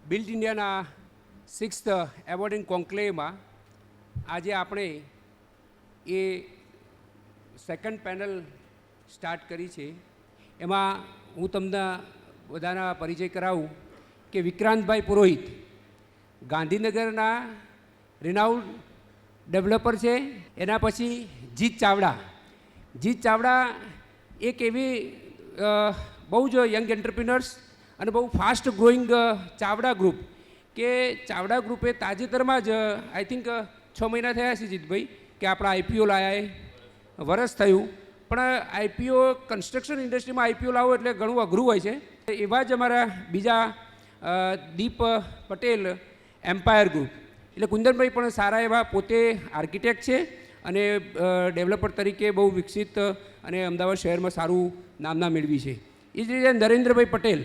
Build ઇન્ડિયાના 6th એવોર્ડિંગ કોન્ક્લેવમાં આજે આપણે એ સેકન્ડ પેનલ સ્ટાર્ટ કરી છે. એમાં હું તમને બધાના પરિચય કરાવું કે વિક્રાંતભાઈ પુરોહિત ગાંધીનગરના રિનાઉન્ડ ડેવલપર છે. એના પછી જીત ચાવડા એક એવી બહુ જ યંગ એન્ટરપ્રિનર્સ અને બહુ ફાસ્ટ ગ્રોઈંગ ચાવડા ગ્રુપ કે ચાવડા ગ્રુપે તાજેતરમાં જ આઈ થિંક 6 મહિના થયા છે જીતભાઈ કે આપણા આઈપીઓ લાયા વરસ થયું. પણ આઈપીઓ કન્સ્ટ્રક્શન ઇન્ડસ્ટ્રીમાં આઈપીઓ લાવો એટલે ઘણું અઘરું હોય છે. એવા જ અમારા બીજા દીપ પટેલ એમ્પાયર ગ્રુપ, એટલે કુંદનભાઈ પણ સારા એવા પોતે આર્કિટેક્ટ છે અને ડેવલપર તરીકે બહુ વિકસિત અને અમદાવાદ શહેરમાં સારું નામના મેળવી છે. એ જ રીતે નરેન્દ્રભાઈ પટેલ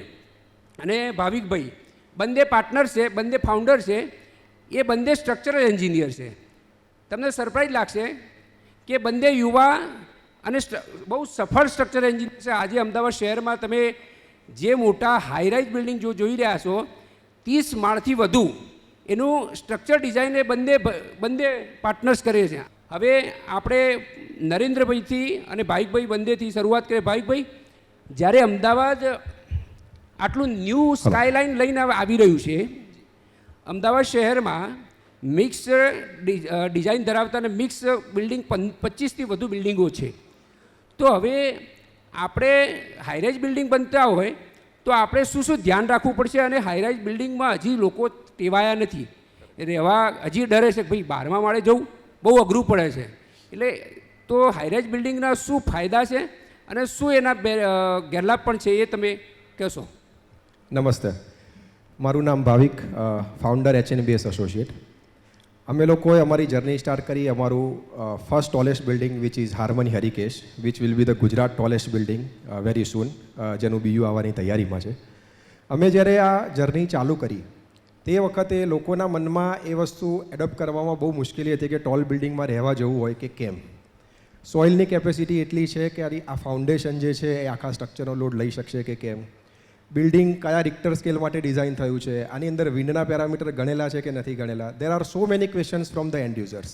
અને ભાવિકભાઈ બંને પાર્ટનર્સ છે, બંને ફાઉન્ડર છે. એ બંને સ્ટ્રક્ચરલ એન્જિનિયર છે. તમને સરપ્રાઈઝ લાગશે કે બંને યુવા અને બહુ સફળ સ્ટ્રક્ચર એન્જિનિયર છે. આજે અમદાવાદ શહેરમાં તમે જે મોટા હાઈરાઇઝ બિલ્ડિંગ જોઈ રહ્યા છો 30 માળથી વધુ એનું સ્ટ્રક્ચર ડિઝાઇન એ બંને પાર્ટનર્સ કરે છે. હવે આપણે નરેન્દ્રભાઈથી અને ભાવિકભાઈ બંનેથી શરૂઆત કરીએ. ભાવિકભાઈ, જ્યારે અમદાવાદ આટલું ન્યૂ સ્કાયલાઇન લઈને આવી રહ્યું છે, અમદાવાદ શહેરમાં મિક્સ ડિઝાઇન ધરાવતા અને મિક્સ બિલ્ડિંગ 25થી વધુ બિલ્ડિંગો છે. તો હવે આપણે હાઈરાઇઝ બિલ્ડિંગ બનતા હોય તો આપણે શું ધ્યાન રાખવું પડશે? અને હાઈરાઇઝ બિલ્ડિંગમાં હજી લોકો ટેવાયા નથી, રહેવા હજી ડરે છે કે ભાઈ 12મા માળે જવું બહુ અઘરું પડે છે. એટલે તો હાઈરાઇઝ બિલ્ડિંગના શું ફાયદા છે અને શું એના ગેરલાભ પણ છે એ તમે કહેશો? નમસ્તે, મારું નામ ભાવિક, ફાઉન્ડર HNBS એસોસિએટ. અમે લોકોએ અમારી જર્ની સ્ટાર્ટ કરી અમારું first tallest building which is Harmony Harikesh, which will be the Gujarat tallest building very soon, જેનું બીયું આવવાની તૈયારીમાં છે. અમે જ્યારે આ જર્ની ચાલુ કરી તે વખતે લોકોના મનમાં એ વસ્તુ એડોપ્ટ કરવામાં બહુ મુશ્કેલી હતી કે ટોલ બિલ્ડિંગમાં રહેવા જવું હોય કે કેમ. સોઇલની કેપેસિટી એટલી છે કે આ ફાઉન્ડેશન જે છે એ આખા સ્ટ્રક્ચરનો લોડ લઈ શકશે કે કેમ. બિલ્ડિંગ કયા રિક્ટર સ્કેલ માટે ડિઝાઇન થયું છે, આની અંદર વિન્ડના પેરામીટર ગણેલા છે કે નથી ગણેલા. There are so many questions from the end users.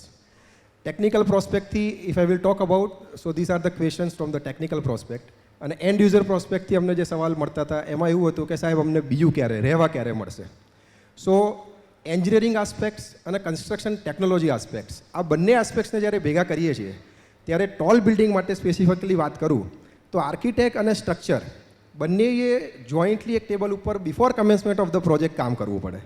Technical પ્રોસ્પેક્ટથી if I will talk about, so this are the questions from the technical prospect. અને એન્ડ યુઝર પ્રોસ્પેક્ટથી અમને જે સવાલ મળતા હતા એમાં એવું હતું કે સાહેબ અમને બીયું ક્યારે, રહેવા ક્યારે મળશે. સો એન્જિનિયરિંગ આસ્પેક્ટ્સ અને કન્સ્ટ્રક્શન ટેકનોલોજી આસ્પેક્ટ્સ, આ બંને આસ્પેક્ટ્સને જ્યારે ભેગા કરીએ છીએ ત્યારે ટોલ બિલ્ડિંગ માટે સ્પેસિફિકલી વાત કરું તો આર્કિટેક્ટ અને સ્ટ્રક્ચર બંનેએ જોઈન્ટલી એક ટેબલ ઉપર બિફોર કમેન્સમેન્ટ ઓફ ધ પ્રોજેક્ટ કામ કરવું પડે.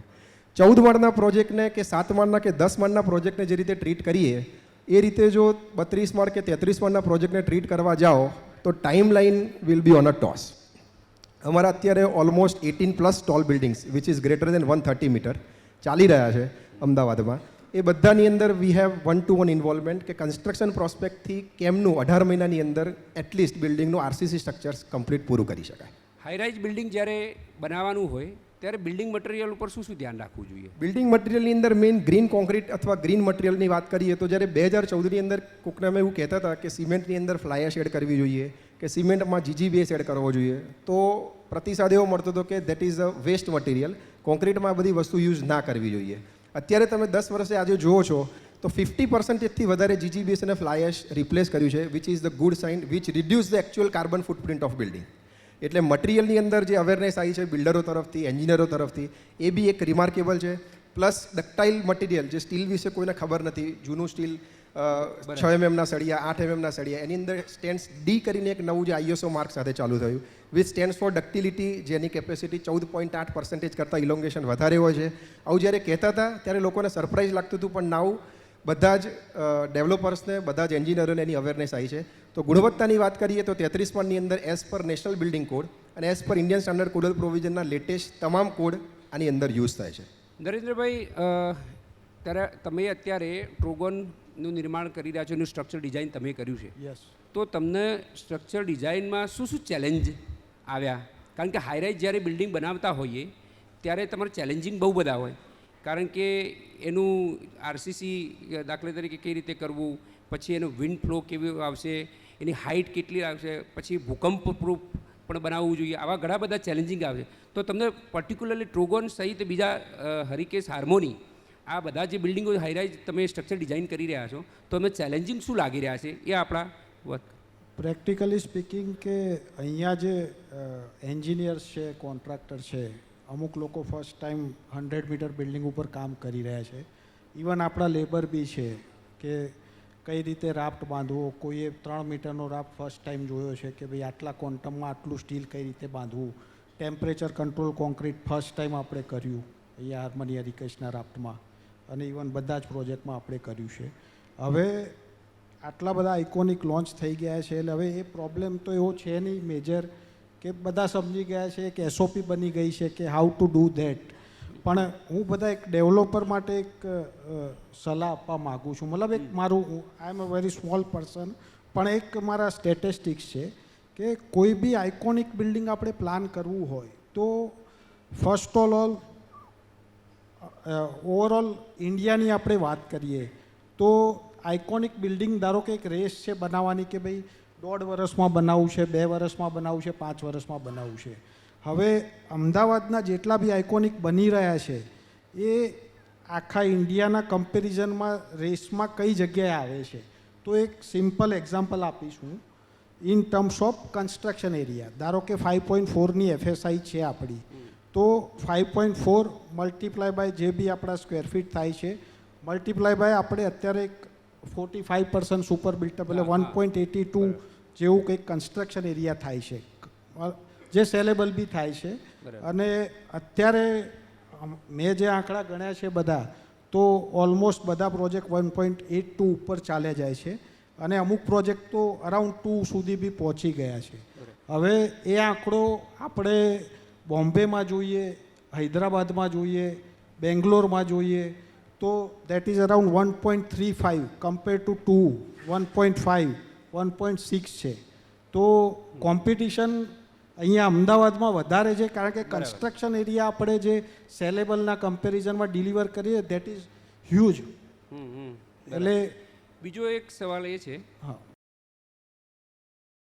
14 માળના પ્રોજેક્ટને કે 7 માળના કે 10 માળના પ્રોજેક્ટને જે રીતે ટ્રીટ કરીએ એ રીતે જો 32 માળ કે 33 માળના પ્રોજેક્ટને ટ્રીટ કરવા જાઓ તો timeline will be on a toss. અમારા અત્યારે almost 18+ tall buildings which is greater than 130 meter ચાલી રહ્યા છે અમદાવાદમાં. એ બધાની અંદર વી હેવ 1-to-1 ઇન્વોલ્વમેન્ટ કે કન્સ્ટ્રક્શન પ્રોસ્પેક્ટથી કેમનું 18 મહિનાની અંદર એટલીસ્ટ બિલ્ડિંગનું આરસીસી સ્ટ્રક્ચર્સ કમ્પ્લીટ પૂરું કરી શકાય. હાઈરાઇઝ બિલ્ડિંગ જ્યારે બનાવવાનું હોય ત્યારે બિલ્ડિંગ મટીરિયલ ઉપર શું ધ્યાન રાખવું જોઈએ? બિલ્ડિંગ મટીરિયલની અંદર મેઇન ગ્રીન કોન્ક્રીટ અથવા ગ્રીન મટીરિયલની વાત કરીએ તો જ્યારે 2014ની અંદર કોકને અમે એવું કહેતા હતા કે સિમેન્ટની અંદર ફ્લાય એશ એડ કરવી જોઈએ કે સિમેન્ટમાં GGBS એડ કરવો જોઈએ, તો પ્રતિસાદ એવો મળતો હતો કે that is a waste material, કોન્ક્રીટમાં આ બધી વસ્તુ યુઝ ના કરવી જોઈએ. અત્યારે તમે 10 વર્ષે આજે જુઓ છો તો 50%થી વધારે GGBS અને ફ્લાય એશ રિપ્લેસ કર્યું છે, which is the good sign which reduce the actual carbon footprint of building. એટલે મટીરિયલની અંદર જે અવેરનેસ આવી છે બિલ્ડરો તરફથી, એન્જિનિયરો તરફથી, એ બી એક રિમાર્કેબલ છે. પ્લસ ડક્ટાઇલ મટીરિયલ, જે સ્ટીલ વિશે કોઈને ખબર નથી, જૂનું સ્ટીલ 6 mm સળિયા, 8 mm સળિયા, એની અંદર સ્ટેન્ડ્સ ડી કરીને એક નવું જે ISO માર્ક સાથે ચાલુ થયું વિચ સ્ટેન્ડ્સ ફોર ડક્ટિલિટી, જેની કેપેસિટી 14.8% કરતાં ઇલોંગેશન વધારે હોય છે. આવું જ્યારે કહેતા હતા ત્યારે લોકોને સરપ્રાઇઝ લાગતું હતું, પણ નાવ બધા જ ડેવલપર્સને, બધા જ એન્જિનિયરોને એની અવેરનેસ આવી છે. તો ગુણવત્તાની વાત કરીએ તો 33 માળની અંદર as per national building code અને as per Indian standard codal પ્રોવિઝનના લેટેસ્ટ તમામ કોડ આની અંદર યુઝ થાય છે. નરેન્દ્રભાઈ, તમે અત્યારે ટ્રોગોનનું નિર્માણ કરી રહ્યા છો, એનું સ્ટ્રક્ચર ડિઝાઇન તમે કર્યું છે. યસ. તો તમને સ્ટ્રક્ચર ડિઝાઇનમાં શું ચેલેન્જ આવ્યા? કારણ કે હાઈરાઇઝ જ્યારે બિલ્ડિંગ બનાવતા હોઈએ ત્યારે તમારે ચેલેન્જિંગ બહુ બધા હોય, કારણ કે એનું આરસીસી દાખલા તરીકે કઈ રીતે કરવું, પછી એનો વિન્ડ ફ્લો કેવી આવશે, એની હાઇટ કેટલી આવશે, પછી ભૂકંપ પ્રૂફ પણ બનાવવું જોઈએ, આવા ઘણા બધા ચેલેન્જિંગ આવે છે. તો તમને પર્ટિક્યુલરલી ટ્રોગોન સહિત બીજા હરિકેશ હાર્મોની આ બધા જે બિલ્ડિંગો હાઈરાઇઝ તમે સ્ટ્રક્ચર ડિઝાઇન કરી રહ્યા છો, તો અમે ચેલેન્જિંગ શું લાગી રહ્યા છે એ આપણા વર્ક. પ્રેક્ટિકલી સ્પીકિંગ કે અહીંયા જે એન્જિનિયર્સ છે, કોન્ટ્રાક્ટર છે, અમુક લોકો ફર્સ્ટ ટાઈમ 100 મીટર બિલ્ડિંગ ઉપર કામ કરી રહ્યા છે. ઇવન આપણા લેબર બી છે કે કઈ રીતે રાફ્ટ બાંધવો. કોઈએ 3 મીટરનો રાફ્ટ ફર્સ્ટ ટાઈમ જોયો છે કે ભાઈ આટલા ક્વોન્ટમમાં આટલું સ્ટીલ કઈ રીતે બાંધવું. Temperature control concrete first time આપણે કર્યું અહીંયા હાર્મની હરિકેશના રાફ્ટમાં, અને ઇવન બધા જ પ્રોજેક્ટમાં આપણે કર્યું છે. હવે આટલા બધા આઇકોનિક લોન્ચ થઈ ગયા છે એટલે હવે એ પ્રોબ્લેમ તો એવો છે નહીં મેજર, કે બધા સમજી ગયા છે કે એસઓપી બની ગઈ છે કે હાઉ ટુ ડૂ ધેટ. પણ હું બધા એક ડેવલપર માટે એક સલાહ આપવા માગું છું. મતલબ એક મારું, આઈ એમ અ વેરી સ્મોલ પર્સન, પણ એક મારા સ્ટેટિસ્ટિક્સ છે કે કોઈ બી આઇકોનિક બિલ્ડિંગ આપણે પ્લાન કરવું હોય તો ફર્સ્ટ ઓલ ઓવરઓલ ઇન્ડિયાની આપણે વાત કરીએ તો આઇકોનિક બિલ્ડિંગ ધારો કે એક રેસ છે બનાવવાની કે ભાઈ 1.5 વર્ષમાં બનાવવું છે, 2 વર્ષમાં બનાવવું છે, 5 વર્ષમાં બનાવવું છે. હવે અમદાવાદના જેટલા બી આઇકોનિક બની રહ્યા છે એ આખા ઇન્ડિયાના કમ્પેરિઝનમાં રેસમાં કઈ જગ્યાએ આવે છે. તો એક સિમ્પલ એક્ઝામ્પલ આપીશ હું. In terms of construction area, ધારો કે 5.4ની એફએસઆઈ છે આપણી, તો 5.4 મલ્ટીપ્લાય બાય જે બી આપણા સ્ક્વેર ફીટ થાય છે, મલ્ટીપ્લાય બાય આપણે અત્યારે એક 45% સુપર બિલ્ટઅપ એટલે 1.82 જેવું કંઈક કન્સ્ટ્રક્શન એરિયા થાય છે, જે સેલેબલ બી થાય છે. અને અત્યારે મેં જે આંકડા ગણ્યા છે બધા, તો ઓલમોસ્ટ બધા પ્રોજેક્ટ 1.82 ઉપર ચાલ્યા જાય છે, અને અમુક પ્રોજેક્ટ તો અરાઉન્ડ 2 સુધી બી પહોંચી ગયા છે. હવે એ આંકડો આપણે બોમ્બેમાં જોઈએ, હૈદરાબાદમાં જોઈએ, બેંગ્લોરમાં જોઈએ તો that is around 1.35 compare to 1.5, 1.6 છે. તો કોમ્પિટિશન અહીંયા અમદાવાદમાં વધારે છે, કારણ કે કન્સ્ટ્રક્શન એરિયા આપણે જે સેલેબલના કમ્પેરિઝનમાં ડિલિવર કરીએ દેટ ઇઝ હ્યુજ. એટલે બીજો એક સવાલ એ છે હા